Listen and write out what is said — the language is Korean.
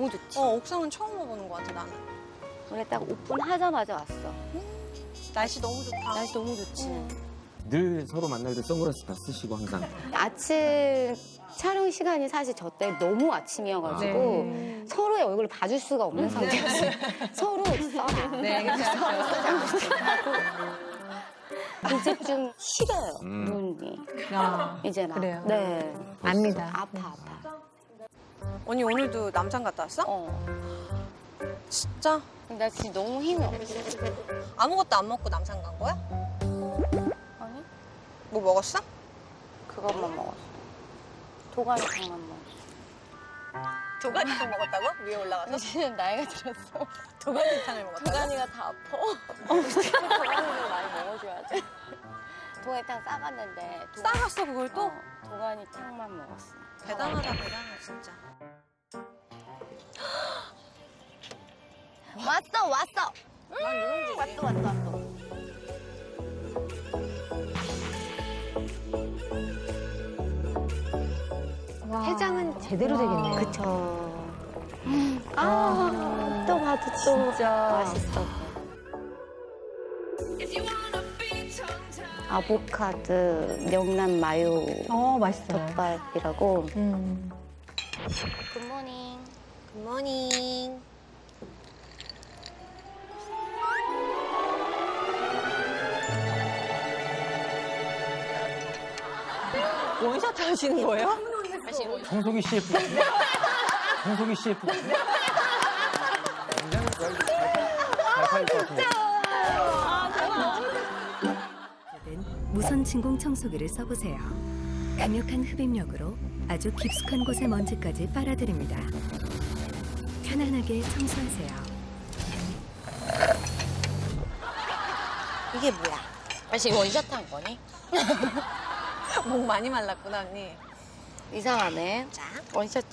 너무 좋지. 옥상은 처음 와보는 것 같아, 나는. 원래 딱 오픈하자마자 왔어. 날씨 너무 좋다. 날씨 너무 좋지. 늘 서로 만날 때 선글라스 다 쓰시고 항상. 아침 촬영 시간이 사실 저 때 너무 아침이어가지고 서로의 얼굴을 봐줄 수가 없는 상태였어요. 서로 써라. 네, 그렇죠. 이제 좀 시려요, 눈이. 이제 막. 그래요? 네. 압니다. 아파. 언니 오늘도 남산 갔다 왔어? 진짜? 나 지금 너무 힘이 없어. 아무것도 안 먹고 남산 간 거야? 아니? 뭐 먹었어? 그것만 먹었어. 도가니탕만 먹었어. 도가니탕 먹었다고? 위에 올라가서? 당신은 나이가 들었어. 도가니탕을 먹었다고? 도가니가 다 아파. 도가니를 많이 먹어줘야지. 도가니탕 싸갔는데. 싸갔어, 그걸 또? 도가니탕만 먹었어. 대단하다, 대단해, 진짜. 왔어. 난 누룽지지. 왔어. 해장은 제대로 되겠네요. 그쵸. 또 봐도 또 맛있어. 아보카도 명란 마요 맛있어요. 덮밥이라고. 굿모닝. 굿모닝. 원샷 하시는 거예요? 청소기 CF. 청소기 CF. 굉장히 잘 팔릴 것 같은데. 무선 진공 청소기를 써보세요. 강력한 흡입력으로 아주 깊숙한 곳의 먼지까지 빨아들입니다. 편안하게 청소하세요. 이게 뭐야? 다시 원샷 한 거니? 목 많이 말랐구나, 언니. 이상하네. 자, 원샷